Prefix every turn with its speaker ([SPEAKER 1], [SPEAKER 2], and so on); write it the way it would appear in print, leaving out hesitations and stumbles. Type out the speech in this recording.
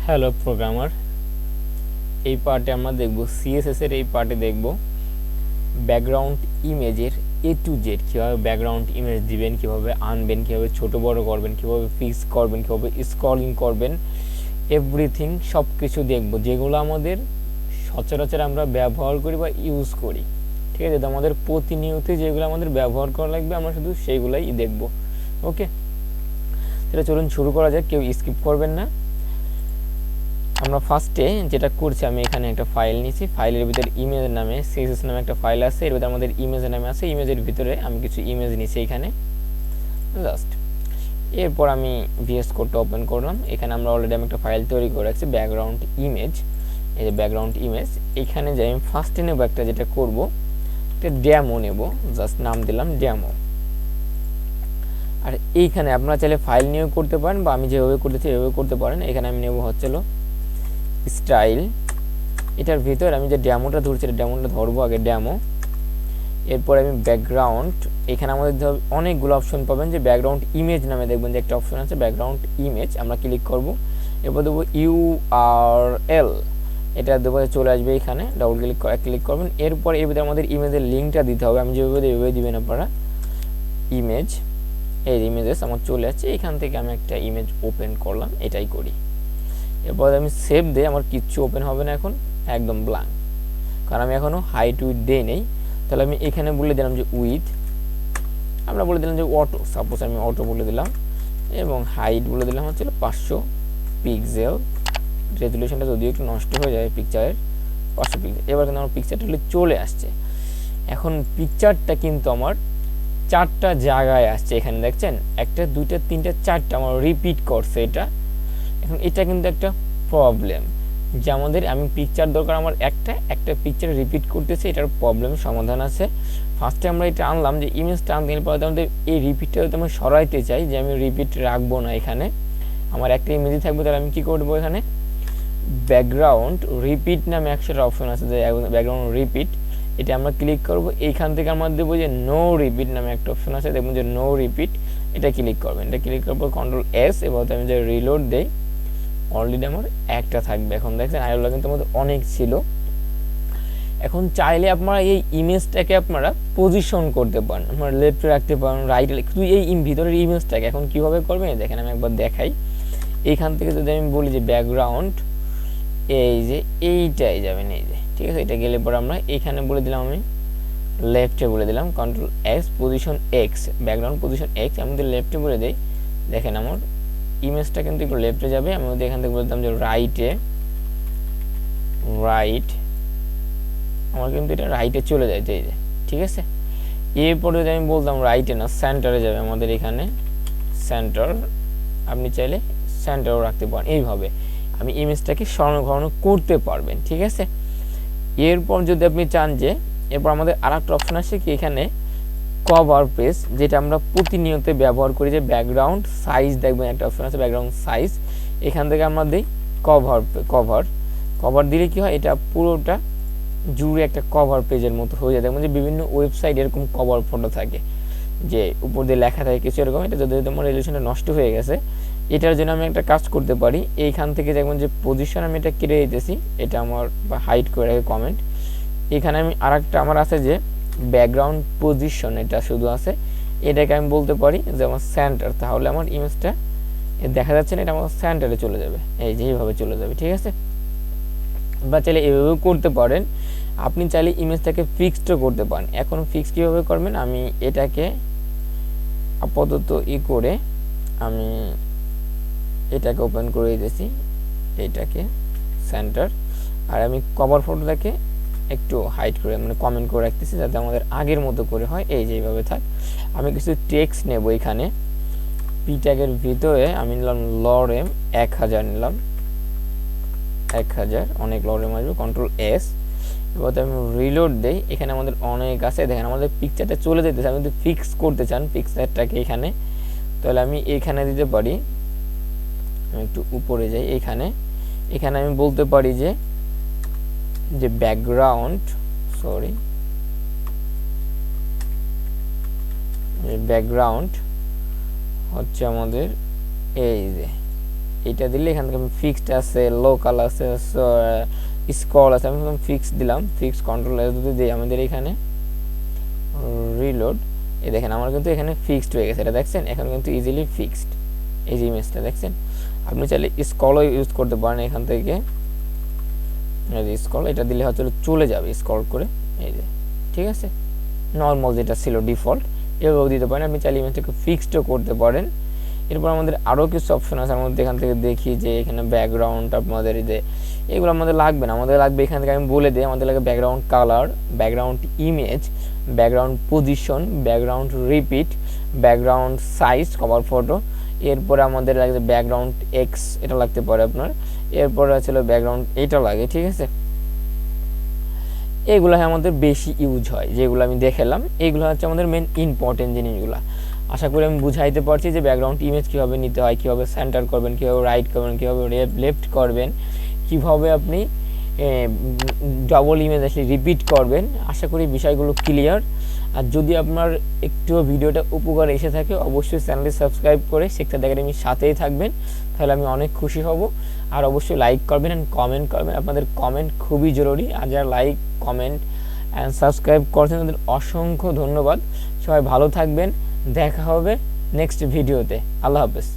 [SPEAKER 1] Hello programmer, এই পার্টে আমরা দেখব সিএসএস এর এই পার্টে দেখব ব্যাকগ্রাউন্ড ইমেজের এ টু জেড কীভাবে ব্যাকগ্রাউন্ড ইমেজ দিবেন, কীভাবে আনবেন, কীভাবে ছোট বড় করবেন, কীভাবে ফিক্স করবেন, কীভাবে স্ক্রলিং করবেন, এভরিথিং সব কিছু দেখব যেগুলো আমাদের সচরাচর আমরা ব্যবহার করি বা ইউজ করি। ঠিক আছে, তো আমাদের প্রতিনিয়ত যেগুলো আমাদের ব্যবহার করা লাগবে আমরা শুধু সেইগুলাই দেখব। ওকে, তাহলে চলুন শুরু করা যাক, কেউ স্কিপ করবেন না। আমরা ফার্স্টে যেটা করছি, আমি এখানে একটা ফাইল নিয়েছি, ফাইলের ভিতরে ইমেজ নামে CSS নামে একটা ফাইল আছে, এর ভিতরে আমাদের ইমেজের নামে আছে, ইমেজের ভিতরে আমি কিছু ইমেজ নিয়েছি এখানে জাস্ট। এরপর আমি VS কোডটা ওপেন করলাম, এখানে আমরা অলরেডি আমি একটা ফাইল তৈরি করে রাখছি ব্যাকগ্রাউন্ড ইমেজ। এই যে ব্যাকগ্রাউন্ড ইমেজ, এখানে যে আমি ফার্স্টে নেবো একটা, যেটা করব একটা ডেমো নেব, জাস্ট নাম দিলাম ডেমো। আর এইখানে আপনারা চাইলে ফাইল নিয়েও করতে পারেন বা আমি যেভাবে করতেছি এভাবে করতে পারেন। এখানে আমি নেব হচ্ছিল স্টাইল, এটার ভিতর আমি যে ডেমোটা ধরছি ডেমোটা ধরবো আগে ডেমো। এরপর আমি ব্যাকগ্রাউন্ড, এখানে আমাদের অনেকগুলো অপশন পাবেন, যে ব্যাকগ্রাউন্ড ইমেজ নামে দেখবেন যে একটা অপশন আছে ব্যাকগ্রাউন্ড ইমেজ, আমরা ক্লিক করব। এরপর দেবো URL, এটা দেবো, চলে আসবে এখানে, ডাবল ক্লিক করবেন। এরপর এর ভিতরে আমাদের ইমেজের লিঙ্কটা দিতে হবে, আমি যেভাবে এভাবে দিবেন আপনারা। ইমেজ, এই ইমেজেস আমার চলে আসছে, এখান থেকে আমি একটা ইমেজ ওপেন করলাম, এটাই করি। এরপর আমি সেভ দিই, আমার কিচ্ছু ওপেন হবে না এখন, একদম ব্ল্যাঙ্ক, কারণ আমি এখনও হাইট উইথ দেই নেই। তাহলে আমি এখানে বলে দিলাম যে উইথ, আমরা বলে দিলাম যে অটো, সাপোজ আমি অটো বলে দিলাম, এবং হাইট বলে দিলাম হচ্ছে 500 পিক্সেল। রেজুলেশনটা যদিও একটু নষ্ট হয়ে যায় পিকচারের, 500 পিক্সেল। এবার কিন্তু আমার পিকচারটা চলে আসছে। এখন পিকচারটা কিন্তু আমার 4টা জায়গায় আসছে, এখানে দেখছেন 1টা 2টা 3টা 4টা আমার রিপিট করছে এটা। এখন এটা কিন্তু একটা প্রবলেম, যে আমাদের আমি পিকচার দরকার আমার একটা পিকচার রিপিট করতেছে, এটার প্রবলেম সমাধান আছে। ফার্স্টে আমরা এটা আনলাম যে ইমেজটা আনতে গেলে পরে আমাদের এই রিপিটটা যদি আমি সরাইতে চাই, যে আমি রিপিট রাখবো না, এখানে আমার একটা ইমেজই থাকবে, তাহলে আমি কী করবো, এখানে ব্যাকগ্রাউন্ড রিপিট নামে একটা অপশন আছে, যে ব্যাকগ্রাউন্ড রিপিট, এটা আমরা ক্লিক করব। এইখান থেকে আমরা দেবো যে নো রিপিট নামে একটা অপশন আছে, দেখবেন যে নো রিপিট, এটা ক্লিক করবেন। এটা ক্লিক করার পর Ctrl+S, এবার আমি যে রিলোড দেই, অলরেডি আমার একটা থাকবে। এখন দেখছেন আইগুলো কিন্তু আমাদের অনেক ছিল। এখন চাইলে আপনারা এই ইমেজটাকে আপনারা পজিশন করতে পারেন, আপনারা লেফটে রাখতে পারেন, রাইটে, কিন্তু এই ভিতরের ইমেজটাকে এখন কীভাবে করবেন দেখেন, আমি একবার দেখাই। এইখান থেকে যদি আমি বলি যে ব্যাকগ্রাউন্ড, এই যে এইটাই যাবেন, এই যে ঠিক আছে, এটা গেলে পরে আমরা এখানে বলে দিলাম, আমি লেফটে বলে দিলাম Ctrl+X, position X, background position X, আমি যদি লেফটে বলে দিই, দেখেন আমার ইমেজটা কিন্তু একটু লেফটে যাবে। আমি যদি এখান থেকে বলতাম যে রাইট, আমার কিন্তু এটা রাইটে চলে যায়, এই যে ঠিক আছে। এরপরে যদি আমি বলতাম রাইটে না, সেন্টারে যাবে আমাদের এখানে সেন্টার, আপনি চাইলে সেন্টারও রাখতে পারেন। এইভাবে আমি ইমেজটাকে স্মরণ করতে পারবেন, ঠিক আছে। এরপর যদি আপনি চান যে, এরপর আমাদের আরেকটা অপশন আসে কি, এখানে কভার পেজ, যেটা আমরা প্রতিনিয়ত ব্যবহার করি, যে ব্যাকগ্রাউন্ড সাইজ, দেখবেন একটা অপশন আছে ব্যাকগ্রাউন্ড সাইজ, এখান থেকে আমরা দিই কভার দিলে কি হয়, এটা পুরোটা জুড়ে একটা কভার পেজের মতো হয়ে যায়। দেখবেন যে বিভিন্ন ওয়েবসাইট এরকম কভার ফটো থাকে, যে উপর দিয়ে লেখা থাকে কিছু এরকম। এটা যদি তোমার রেজুলেশনটা নষ্ট হয়ে গেছে, এটার জন্য আমি একটা কাজ করতে পারি, এইখান থেকে দেখবেন যে পজিশন আমি এটা কেটে দিতেছি, এটা আমার বা হাইড করে রাখি কমেন্ট। এখানে আমি আরেকটা আমার আছে যে ব্যাকগ্রাউন্ড পজিশন, এটা শুধু আছে, এটাকে আমি বলতে পারি যে আমার সেন্টার, তাহলে আমার ইমেজটা দেখা যাচ্ছে না, এটা আমার সেন্টারে চলে যাবে, এই যে এইভাবে চলে যাবে, ঠিক আছে। বা চাইলে এভাবেও করতে পারেন, আপনি চাইলে ইমেজটাকে ফিক্সডও করতে পারেন। এখন ফিক্স কীভাবে করবেন, আমি এটাকে আপাতত করে আমি এটাকে ওপেন করে দিতেছি, এটাকে সেন্টার, আর আমি কভার ফটোটাকে একটু হাইড করে মানে কমেন্ট করে রাখতেছি, যাতে আমাদের আগের মতো করে হয়, এই যে এইভাবে থাক। আমি কিছু টেক্সট নেব, এখানে পি ট্যাগের ভিতরে আমি নিলাম লরেম 1000, নিলাম 1000, অনেক লরেম আসবে, Ctrl+S, এবার আমি রিলোড দেই। এখানে আমাদের অনেক আছে, দেখেন আমাদের পিকচারটা চলে যেতেছে। আমি যদি ফিক্স করতে চান পিকচারটাকে এখানে, তাহলে আমি এখানে দিতে পারি, আমি একটু উপরে যাই, এখানে আমি বলতে পারি যে ব্যাকগ্রাউন্ড ব্যাকগ্রাউন্ড হচ্ছে আমাদের এই যে এটা দিলে এখান থেকে ফিক্সড আছে, লোকাল আছে, স্ক্রল আছে, আমি ফিক্স দিলাম, ফিক্স কন্ট্রোল এস যদি দিই আমাদের এখানে রিলোড, এই দেখেন আমার কিন্তু এখানে ফিক্সড হয়ে গেছে, এটা দেখছেন এখন কিন্তু ইজিলি ফিক্সড, এই যে ইমেজটা দেখছেন। আপনি চাইলে স্ক্রলও ইউজ করতে পারেন এখান থেকে, এই যে স্ক্রল এটা দিলে হয়তো চলে যাবে স্ক্রল করে, এই যে ঠিক আছে, নর্মাল যেটা ছিল ডিফল্ট এভাবেও দিতে পারেন। আপনি চাইলে ইমেজটাকে ফিক্সডও করতে পারেন। এরপর আমাদের আরও কিছু অপশন আছে, আমাদের এখান থেকে দেখি যে এখানে ব্যাকগ্রাউন্ড আপনাদের যে এগুলো আমাদের লাগবে না, আমাদের লাগবে এখান থেকে আমি বলে দিই, আমাদের লাগে background colour, background image, background position, background repeat, background size cover photo, এরপরে আমাদের লাগবে ব্যাকগ্রাউন্ড এক্স, এটা লাগতে পারে আপনার, এরপরে ছিল ব্যাকগ্রাউন্ড এটা লাগে, ঠিক আছে। এগুলো আমাদের বেশি ইউজ হয়, যেগুলো আমি দেখালাম এগুলো হচ্ছে আমাদের মেন ইম্পর্টেন্ট জিনিসগুলো। আশা করি আমি বুঝাইতে পারছি যে ব্যাকগ্রাউন্ড ইমেজ কীভাবে নিতে হয়, কীভাবে সেন্টার করবেন, কীভাবে রাইট করবেন, কীভাবে লেফট করবেন, কীভাবে আপনি ডবল ইমেজ আসলে রিপিট করবেন। আশা করি বিষয়গুলো ক্লিয়ার। আর যদি আপনার একটুও ভিডিওটা উপকার এসে থাকে অবশ্যই চ্যানেলটি সাবস্ক্রাইব করে সেখসাদি একাডেমির সাথেই থাকবেন, তাহলে আমি অনেক খুশি হব। আর অবশ্যই লাইক করবেন অ্যান্ড কমেন্ট করবেন, আপনাদের কমেন্ট খুবই জরুরি। আর যারা লাইক কমেন্ট অ্যান্ড সাবস্ক্রাইব করছেন তাদের অসংখ্য ধন্যবাদ। সবাই ভালো থাকবেন, দেখা হবে নেক্সট ভিডিওতে। আল্লাহ হাফেজ।